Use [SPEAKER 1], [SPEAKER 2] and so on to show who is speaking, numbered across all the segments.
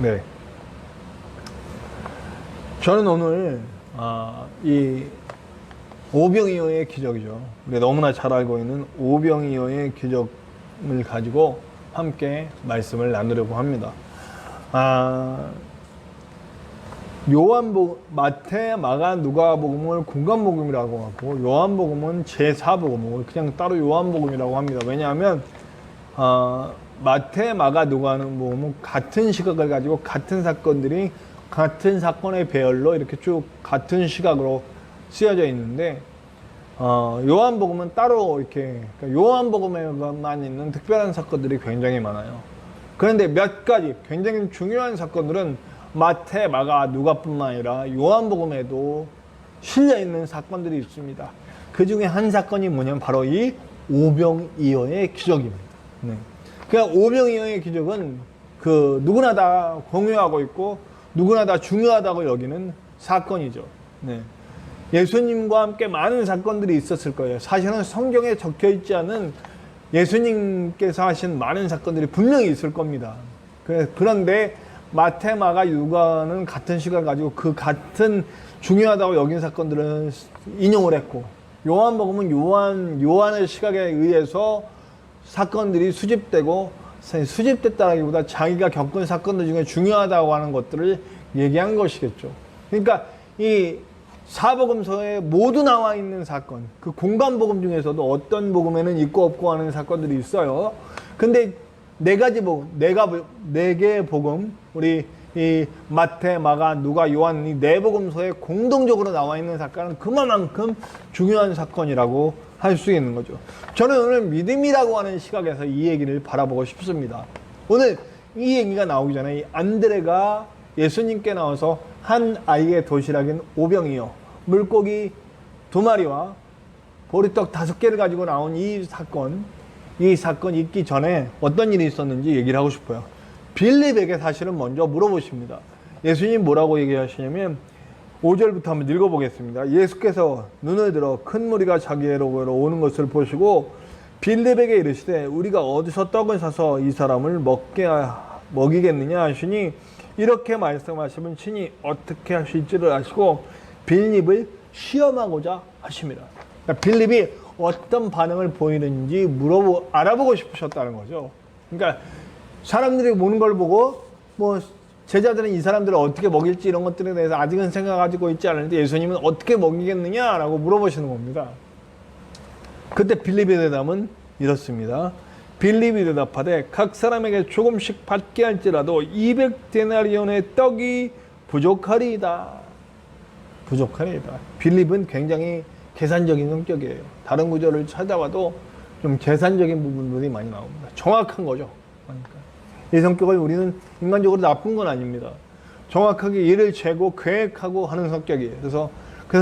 [SPEAKER 1] 네. 저는 오늘 이 오병이어의 기적이죠. 우리 너무나 잘 알고 있는 오병이어의 기적을 가지고 함께 말씀을 나누려고 합니다. 요한복음, 마태, 마가, 누가복음을 공관복음이라고 하고 요한복음은 제4복음을 그냥 따로 요한복음이라고 합니다. 왜냐하면 마태, 마가, 누가복음은 같은 시각을 가지고 같은 사건들이 같은 사건의 배열로 이렇게 쭉 같은 시각으로 쓰여져 있는데 요한복음은 따로 이렇게 요한복음에만 있는 특별한 사건들이 굉장히 많아요. 그런데 몇 가지 굉장히 중요한 사건들은 마태, 마가, 누가뿐만 아니라 요한복음에도 실려 있는 사건들이 있습니다. 그 중에 한 사건이 뭐냐면 바로 이 오병이어의 기적입니다. 네. 그러니까 오병이어의 기적은 누구나 다 공유하고 있고 누구나 다 중요하다고 여기는 사건이죠. 네. 예수님과 함께 많은 사건들이 있었을 거예요. 사실은 성경에 적혀 있지 않은 예수님께서 하신 많은 사건들이 분명히 있을 겁니다. 그런데 마태, 마가, 누가는 같은 시각을 가지고 그 같은 중요하다고 여긴 사건들을 인용을 했고 요한복음은 요한의 시각에 의해서 사건들이 수집됐다라기보다 자기가 겪은 사건들 중에 중요하다고 하는 것들을 얘기한 것이겠죠. 그러니까 이 사복음서에 모두 나와 있는 사건, 그 공관복음 중에서도 어떤 복음에는 있고 없고 하는 사건들이 있어요. 근데 네 개의 복음, 우리 이 마태, 마가, 누가, 요한 이 네 복음서에 공동적으로 나와 있는 사건은 그만큼 중요한 사건이라고 할 수 있는 거죠. 저는 오늘 믿음이라고 하는 시각에서 이 얘기를 바라보고 싶습니다. 오늘 이 얘기가 나오기 전에 이 안드레가 예수님께 나와서 한 아이의 도시락인 오병이어, 물고기 2마리와 보리떡 5개를 가지고 나온 이 사건 있기 전에 어떤 일이 있었는지 얘기를 하고 싶어요. 빌립에게 사실은 먼저 물어보십니다. 예수님 뭐라고 얘기하시냐면 5절부터 한번 읽어보겠습니다. 예수께서 눈을 들어 큰 무리가 자기로 오는 것을 보시고 빌립에게 이르시되 우리가 어디서 떡을 사서 이 사람을 먹이겠느냐 하시니 이렇게 말씀하시면 친히 어떻게 하실지를 아시고 빌립을 시험하고자 하십니다. 그러니까 빌립이 어떤 반응을 보이는지 알아보고 싶으셨다는 거죠. 그러니까 사람들이 보는 걸 보고 제자들은 이 사람들을 어떻게 먹일지 이런 것들에 대해서 아직은 생각하고 있지 않은데 예수님은 어떻게 먹이겠느냐라고 물어보시는 겁니다. 그때 빌립의 대답은 이렇습니다. 빌립이 대답하되 각 사람에게 조금씩 받게 할지라도 200데나리온의 떡이 부족하리이다. 빌립은 굉장히 계산적인 성격이에요. 다른 구절을 찾아봐도 좀 계산적인 부분들이 많이 나옵니다. 정확한 거죠. 그러니까 이 성격을 우리는 인간적으로 나쁜 건 아닙니다. 정확하게 일을 재고 계획하고 하는 성격이에요. 그래서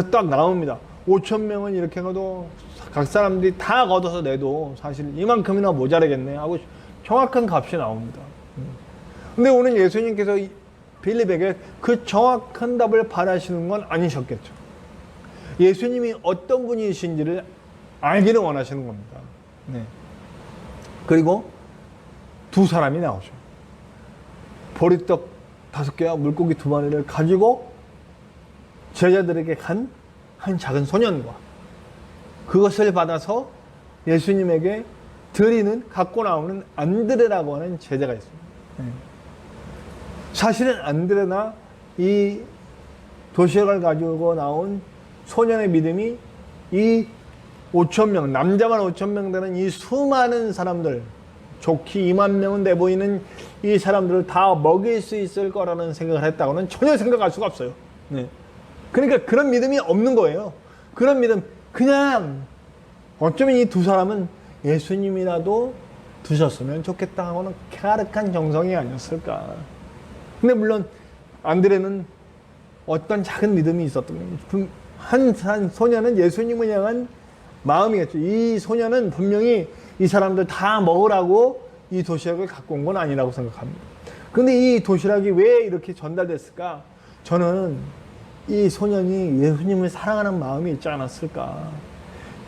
[SPEAKER 1] 딱 나옵니다. 5,000명은 이렇게 해도 각 사람들이 다 걷어서 내도 사실 이만큼이나 모자라겠네 하고 정확한 값이 나옵니다. 근데 오늘 예수님께서 빌립에게 그 정확한 답을 바라시는 건 아니셨겠죠. 예수님이 어떤 분이신지를 알기를 원하시는 겁니다. 네. 그리고 두 사람이 나오죠. 보리떡 5개와 물고기 2마리를 가지고 제자들에게 간 한 작은 소년과 그것을 받아서 예수님에게 갖고 나오는 안드레라고 하는 제자가 있습니다. 네. 사실은 안드레나 이 도시락을 가지고 나온 소년의 믿음이 이 5,000명, 남자만 5,000명 되는 이 수많은 사람들, 좋게 2만 명은 돼 보이는 이 사람들을 다 먹일 수 있을 거라는 생각을 했다고는 전혀 생각할 수가 없어요. 네. 그러니까 그런 믿음이 없는 거예요. 그런 믿음, 그냥 어쩌면 이 두 사람은 예수님이라도 드셨으면 좋겠다 하고는 갸륵한 정성이 아니었을까. 근데 물론 안드레는 어떤 작은 믿음이 있었던 거예요. 한 소년은 예수님을 향한 마음이겠죠. 이 소년은 분명히 이 사람들 다 먹으라고 이 도시락을 갖고 온 건 아니라고 생각합니다. 근데 이 도시락이 왜 이렇게 전달됐을까? 저는 이 소년이 예수님을 사랑하는 마음이 있지 않았을까?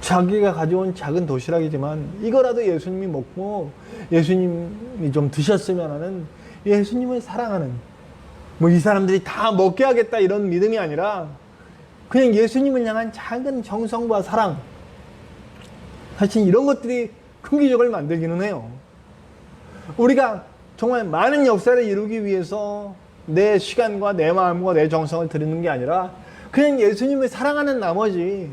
[SPEAKER 1] 자기가 가져온 작은 도시락이지만 이거라도 예수님이 먹고 예수님이 좀 드셨으면 하는 예수님을 사랑하는 뭐 이 사람들이 다 먹게 하겠다 이런 믿음이 아니라 그냥 예수님을 향한 작은 정성과 사랑, 사실 이런 것들이 큰 기적을 만들기는 해요. 우리가 정말 많은 역사를 이루기 위해서 내 시간과 내 마음과 내 정성을 드리는 게 아니라 그냥 예수님을 사랑하는 나머지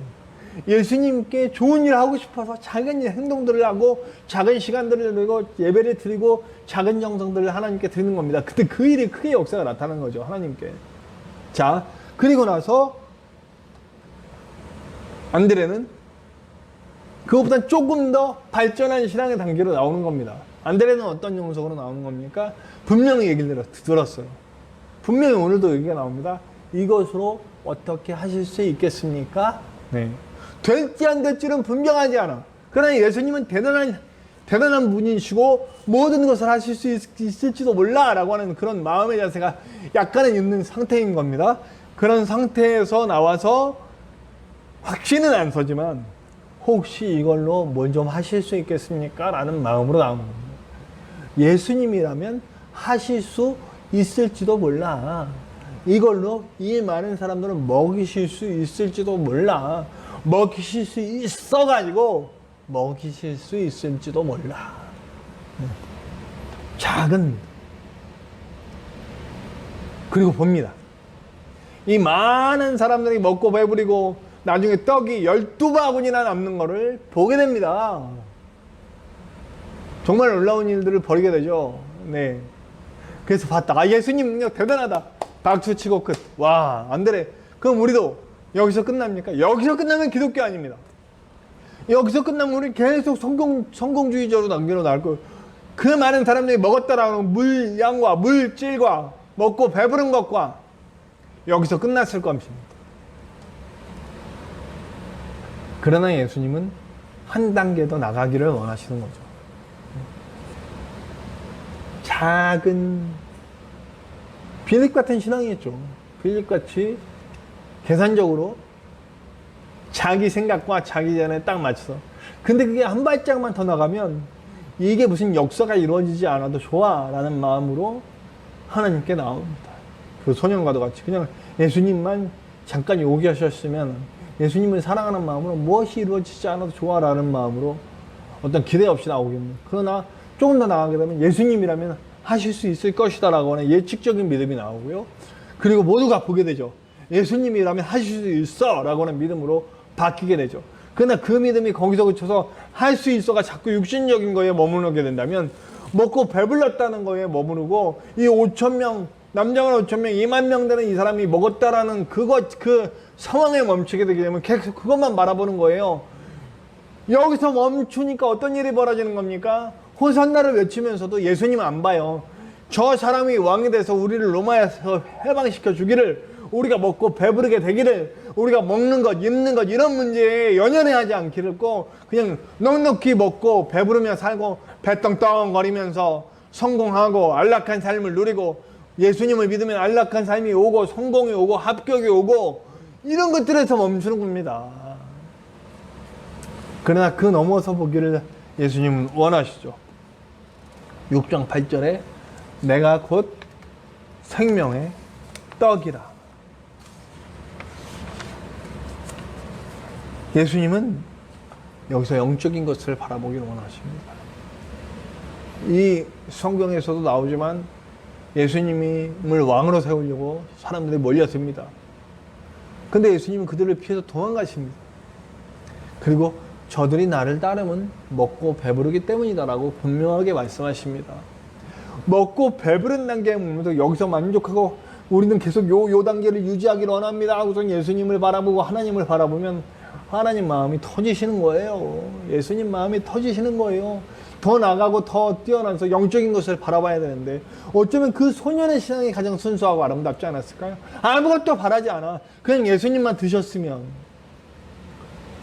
[SPEAKER 1] 예수님께 좋은 일을 하고 싶어서 작은 행동들을 하고 작은 시간들을 드리고 예배를 드리고 작은 정성들을 하나님께 드리는 겁니다. 그때 그 일이 크게 역사가 나타나는 거죠. 하나님께. 자, 그리고 나서 안드레는 그것보다 조금 더 발전한 신앙의 단계로 나오는 겁니다. 안드레는 어떤 영성으로 나오는 겁니까? 분명히 얘기를 들었어요. 분명히 오늘도 얘기가 나옵니다. 이것으로 어떻게 하실 수 있겠습니까? 네. 될지 안 될지는 분명하지 않아. 그러나 예수님은 대단한 분이시고 모든 것을 하실 수 있을지도 몰라 라고 하는 그런 마음의 자세가 약간은 있는 상태인 겁니다. 그런 상태에서 나와서 확신은 안 서지만 혹시 이걸로 뭘 좀 하실 수 있겠습니까? 라는 마음으로 나오는 겁니다. 예수님이라면 하실 수 있을지도 몰라. 이걸로 이 많은 사람들은 먹이실 수 있을지도 몰라. 먹이실 수 있어가지고 먹이실 수 있을지도 몰라. 작은. 그리고 봅니다. 이 많은 사람들이 먹고 배부리고 나중에 떡이 12바구니나 남는 거를 보게 됩니다. 정말 놀라운 일들을 벌이게 되죠. 네. 그래서 봤다. 아, 예수님 능력 대단하다. 박수 치고 끝. 와, 안드레. 그럼 우리도 여기서 끝납니까? 여기서 끝나면 기독교 아닙니다. 여기서 끝나면 우리 계속 성공주의자로 남겨놓 나올 거예요. 그 많은 사람들이 먹었다라는 물량과 물질과 먹고 배부른 것과 여기서 끝났을 것입니다. 그러나 예수님은 한 단계 더 나가기를 원하시는 거죠. 작은 빌립 같은 신앙이었죠. 빌립같이 계산적으로 자기 생각과 자기 전에 딱 맞춰서. 근데 그게 한 발짝만 더 나가면 이게 무슨 역사가 이루어지지 않아도 좋아 라는 마음으로 하나님께 나옵니다. 그 소년과도 같이 그냥 예수님만 잠깐 오게 하셨으면 예수님을 사랑하는 마음으로 무엇이 이루어지지 않아도 좋아 라는 마음으로 어떤 기대 없이 나오겠네요. 그러나 조금 더 나가게 되면 예수님이라면 하실 수 있을 것이다 라고 하는 예측적인 믿음이 나오고요. 그리고 모두가 보게 되죠. 예수님이라면 하실 수 있어 라고 하는 믿음으로 바뀌게 되죠. 그러나 그 믿음이 거기서 그쳐서 할 수 있어가 자꾸 육신적인 거에 머무르게 된다면 먹고 배불렀다는 거에 머무르고 이 5,000명 남자가 5,000명 2만 명 되는 이 사람이 먹었다라는 그 상황에 멈추게 되게 되면 계속 그것만 바라보는 거예요. 여기서 멈추니까 어떤 일이 벌어지는 겁니까? 호산나를 외치면서도 예수님 안 봐요. 저 사람이 왕이 돼서 우리를 로마에서 해방시켜 주기를, 우리가 먹고 배부르게 되기를, 우리가 먹는 것, 입는 것 이런 문제에 연연해하지 않기를 꼭 그냥 넉넉히 먹고 배부르며 살고 배떵떵거리면서 성공하고 안락한 삶을 누리고 예수님을 믿으면 안락한 삶이 오고 성공이 오고 합격이 오고 이런 것들에서 멈추는 겁니다. 그러나 그 넘어서 보기를 예수님은 원하시죠. 6장 8절에 내가 곧 생명의 떡이라. 예수님은 여기서 영적인 것을 바라보기를 원하십니다. 이 성경에서도 나오지만 예수님을 왕으로 세우려고 사람들이 몰려듭니다. 근데 예수님은 그들을 피해서 도망가십니다. 그리고 저들이 나를 따르면 먹고 배부르기 때문이다라고 분명하게 말씀하십니다. 먹고 배부른 단계에 머물면서 여기서 만족하고 우리는 계속 요 단계를 유지하기를 원합니다 하고서 예수님을 바라보고 하나님을 바라보면 하나님 마음이 터지시는 거예요. 예수님 마음이 터지시는 거예요. 더 나가고 더 뛰어나서 영적인 것을 바라봐야 되는데 어쩌면 그 소년의 신앙이 가장 순수하고 아름답지 않았을까요? 아무것도 바라지 않아. 그냥 예수님만 드셨으면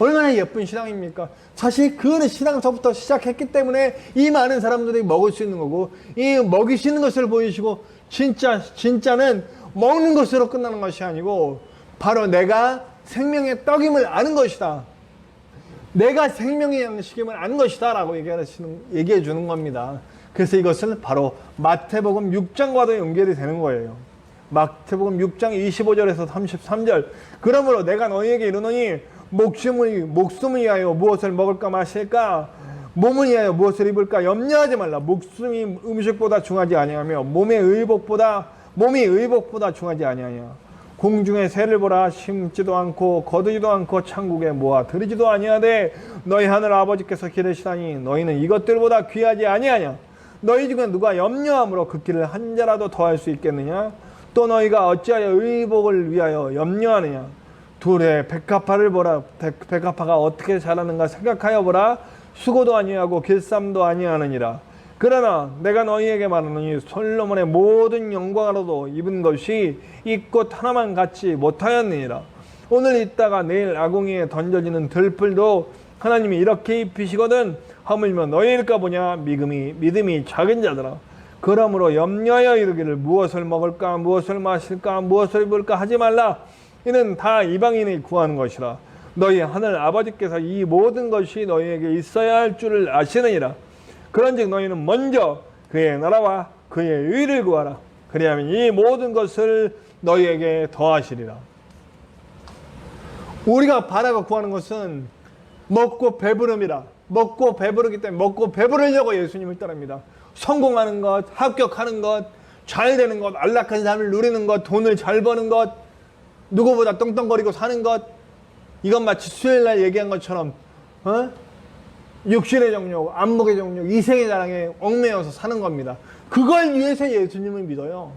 [SPEAKER 1] 얼마나 예쁜 신앙입니까? 사실 그 신앙서부터 시작했기 때문에 이 많은 사람들이 먹을 수 있는 거고, 이 먹이시는 것을 보이시고 진짜는 먹는 것으로 끝나는 것이 아니고 바로 내가 생명의 떡임을 아는 것이다. 내가 생명의 양식임을 아는 것이다 라고 얘기해 주는 겁니다. 그래서 이것은 바로 마태복음 6장과도 연결이 되는 거예요. 마태복음 6장 25절에서 33절. 그러므로 내가 너희에게 이르노니 목숨을 위하여 무엇을 먹을까 마실까, 몸을 위하여 무엇을 입을까 염려하지 말라. 목숨이 음식보다 중하지 아니하며 몸이 의복보다 중하지 아니하냐. 공중의 새를 보라. 심지도 않고 거두지도 않고 천국에 모아 들이지도 아니하되 너희 하늘 아버지께서 기르시다니 너희는 이것들보다 귀하지 아니하냐. 너희 중에 누가 염려함으로 그 길을 한 자라도 더할 수 있겠느냐. 또 너희가 어찌하여 의복을 위하여 염려하느냐. 둘의 백합화를 보라. 백합화가 어떻게 자라는가 생각하여 보라. 수고도 아니하고 길쌈도 아니하느니라. 그러나 내가 너희에게 말하노니 솔로몬의 모든 영광으로도 입은 것이 이 꽃 하나만 같지 못하였느니라. 오늘 있다가 내일 아궁이에 던져지는 들풀도 하나님이 이렇게 입히시거든 하물며 너희일까 보냐. 믿음이 작은 자들아. 그러므로 염려하여 이르기를 무엇을 먹을까 무엇을 마실까 무엇을 입을까 하지 말라. 이는 다 이방인이 구하는 것이라. 너희 하늘 아버지께서 이 모든 것이 너희에게 있어야 할 줄을 아시느니라. 그런즉 너희는 먼저 그의 나라와 그의 의를 구하라. 그리하면 이 모든 것을 너희에게 더하시리라. 우리가 바라고 구하는 것은 먹고 배부름이라. 먹고 배부르기 때문에 먹고 배부르려고 예수님을 따릅니다. 성공하는 것, 합격하는 것, 잘 되는 것, 안락한 삶을 누리는 것, 돈을 잘 버는 것, 누구보다 떵떵거리고 사는 것. 이건 마치 수요일날 얘기한 것처럼 육신의 정욕, 안목의 정욕, 이생의 자랑에 얽매여서 사는 겁니다. 그걸 위해서 예수님을 믿어요.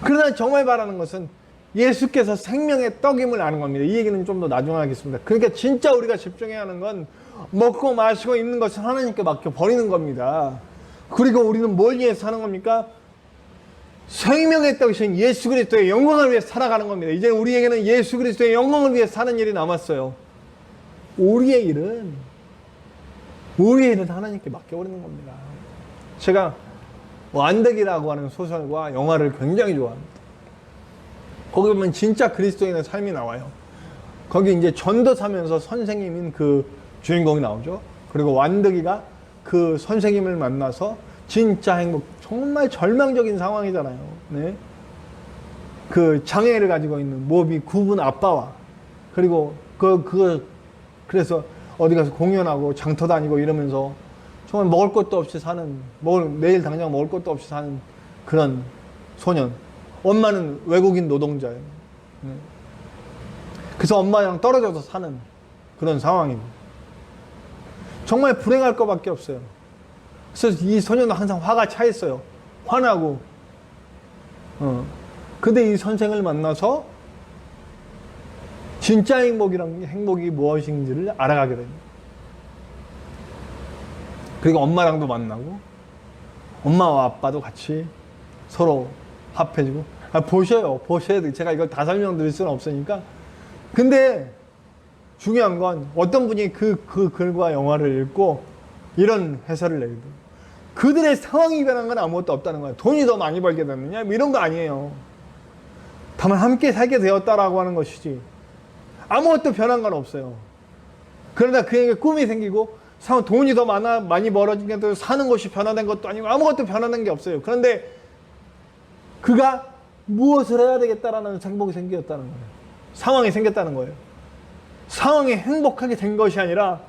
[SPEAKER 1] 그러나 정말 바라는 것은 예수께서 생명의 떡임을 아는 겁니다. 이 얘기는 좀 더 나중에 하겠습니다. 그러니까 진짜 우리가 집중해야 하는 건 먹고 마시고 있는 것을 하나님께 맡겨 버리는 겁니다. 그리고 우리는 뭘 위해서 사는 겁니까? 생명의 떡이신 예수 그리스도의 영광을 위해 살아가는 겁니다. 이제 우리에게는 예수 그리스도의 영광을 위해 사는 일이 남았어요. 우리의 일은 하나님께 맡겨버리는 겁니다. 제가 완득이라고 하는 소설과 영화를 굉장히 좋아합니다. 거기 보면 진짜 그리스도인의 삶이 나와요. 거기 이제 전도사면서 선생님인 그 주인공이 나오죠. 그리고 완득이가 그 선생님을 만나서 진짜 정말 절망적인 상황이잖아요. 네? 그 장애를 가지고 있는 몸이 굽은 아빠와 그리고 그래서 어디 가서 공연하고 장터 다니고 이러면서 정말 먹을 것도 없이 사는, 내일 당장 먹을 것도 없이 사는 그런 소년. 엄마는 외국인 노동자예요. 네. 그래서 엄마랑 떨어져서 사는 그런 상황입니다. 정말 불행할 것밖에 없어요. 그래서 이 소년은 항상 화가 차 있어요. 화나고. 근데 이 선생을 만나서 진짜 행복이 무엇인지를 알아가게 됩니다. 그리고 엄마랑도 만나고, 엄마와 아빠도 같이 서로 합해지고. 보셔야 돼요. 제가 이걸 다 설명드릴 수는 없으니까. 근데 중요한 건 어떤 분이 그 글과 영화를 읽고 이런 해설을 내거든요. 그들의 상황이 변한 건 아무것도 없다는 거예요. 돈이 더 많이 벌게 됐느냐? 뭐 이런 거 아니에요. 다만 함께 살게 되었다라고 하는 것이지. 아무것도 변한 건 없어요. 그러나 그에게 꿈이 생기고 돈이 더 많이 벌어진 게 사는 것이 변화된 것도 아니고 아무것도 변화된 게 없어요. 그런데 그가 무엇을 해야 되겠다라는 생각이 생겼다는 거예요. 상황이 생겼다는 거예요. 상황이 행복하게 된 것이 아니라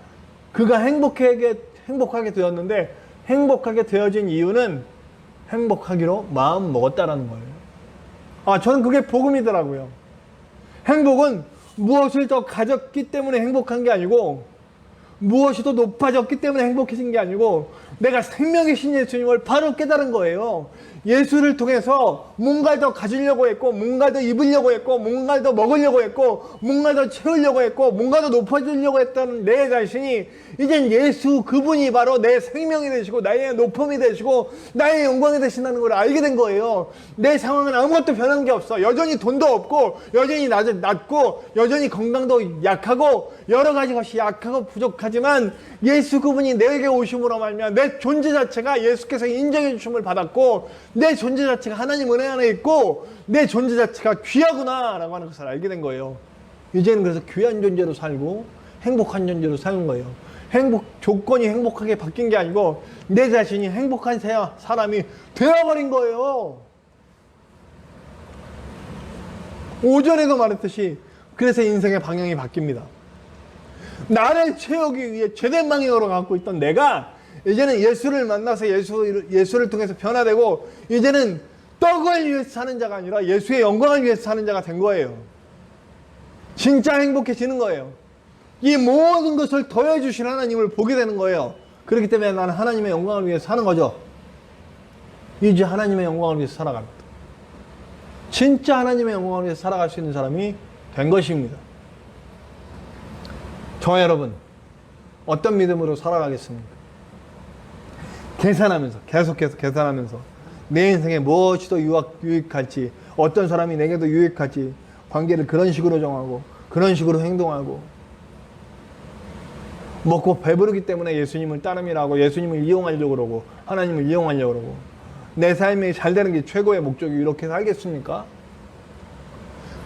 [SPEAKER 1] 그가 행복하게 되었는데 행복하게 되어진 이유는 행복하기로 마음 먹었다라는 거예요. 저는 그게 복음이더라고요. 행복은 무엇을 더 가졌기 때문에 행복한 게 아니고 무엇이 더 높아졌기 때문에 행복해진 게 아니고 내가 생명이신 예수님을 바로 깨달은 거예요. 예수를 통해서 뭔가를 더 가지려고 했고 뭔가를 더 입으려고 했고 뭔가를 더 먹으려고 했고 뭔가를 더 채우려고 했고 뭔가 더 높아지려고 했던 내 자신이 이젠 예수 그분이 바로 내 생명이 되시고 나의 높음이 되시고 나의 영광이 되신다는 걸 알게 된 거예요. 내 상황은 아무것도 변한 게 없어. 여전히 돈도 없고 여전히 낮고 여전히 건강도 약하고 여러 가지 것이 약하고 부족하지만 예수 그분이 내게 오심으로 말미암아 내 존재 자체가 예수께서 인정해 주심을 받았고 내 존재 자체가 하나님 은혜 안에 있고 내 존재 자체가 귀하구나 라고 하는 것을 알게 된 거예요. 이제는 그래서 귀한 존재로 살고 행복한 존재로 사는 거예요. 조건이 행복하게 바뀐 게 아니고 내 자신이 행복한 사람이 되어버린 거예요. 오전에도 말했듯이 그래서 인생의 방향이 바뀝니다. 나를 채우기 위해 최대 방향으로 갖고 있던 내가 이제는 예수를 만나서 예수를 통해서 변화되고 이제는 떡을 위해서 사는 자가 아니라 예수의 영광을 위해서 사는 자가 된 거예요. 진짜 행복해지는 거예요. 이 모든 것을 더해주신 하나님을 보게 되는 거예요. 그렇기 때문에 나는 하나님의 영광을 위해서 사는 거죠. 이제 하나님의 영광을 위해서 살아갑니다. 진짜 하나님의 영광을 위해서 살아갈 수 있는 사람이 된 것입니다. 저와 여러분, 어떤 믿음으로 살아가겠습니까? 계산하면서, 계속해서 계산하면서 내 인생에 무엇이 더 유익할지, 어떤 사람이 내게도 유익할지 관계를 그런 식으로 정하고 그런 식으로 행동하고, 먹고 배부르기 때문에 예수님을 따름이라고 예수님을 이용하려고 그러고 하나님을 이용하려고 그러고, 내 삶이 잘 되는 게 최고의 목적이 이렇게 살겠습니까?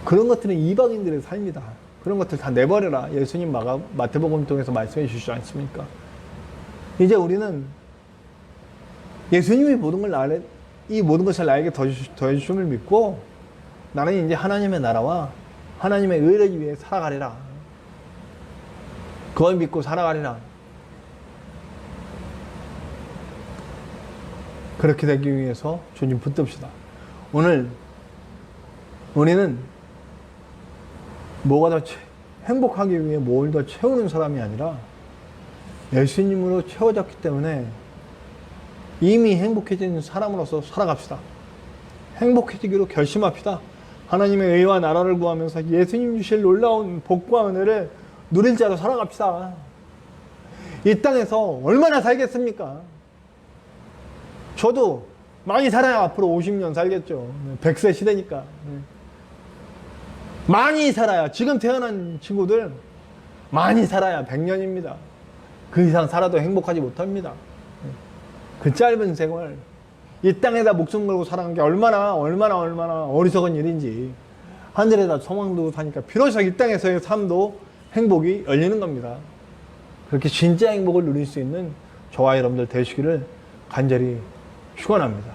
[SPEAKER 1] 그런 것들은 이방인들의 삶이다. 그런 것들 다 내버려라. 예수님 마태복음 통해서 말씀해 주시지 않습니까? 이제 우리는 예수님이 이 모든 것을 나에게 더해주심을 믿고 나는 이제 하나님의 나라와 하나님의 의를 위해 살아가리라. 그걸 믿고 살아가리라. 그렇게 되기 위해서 주님 붙듭시다. 오늘 우리는 뭐가 더 행복하기 위해 뭘 더 채우는 사람이 아니라 예수님으로 채워졌기 때문에 이미 행복해지는 사람으로서 살아갑시다. 행복해지기로 결심합시다. 하나님의 의와 나라를 구하면서 예수님 주실 놀라운 복과 은혜를 누릴 자로 살아갑시다. 이 땅에서 얼마나 살겠습니까? 저도 많이 살아야 앞으로 50년 살겠죠. 100세 시대니까. 많이 살아야, 지금 태어난 친구들 많이 살아야 100년입니다. 그 이상 살아도 행복하지 못합니다. 그 짧은 생활, 이 땅에다 목숨 걸고 살아가는 게 얼마나 어리석은 일인지, 하늘에다 소망 두고 사니까 비로소 이 땅에서의 삶도 행복이 열리는 겁니다. 그렇게 진짜 행복을 누릴 수 있는 저와 여러분들 되시기를 간절히 축원합니다.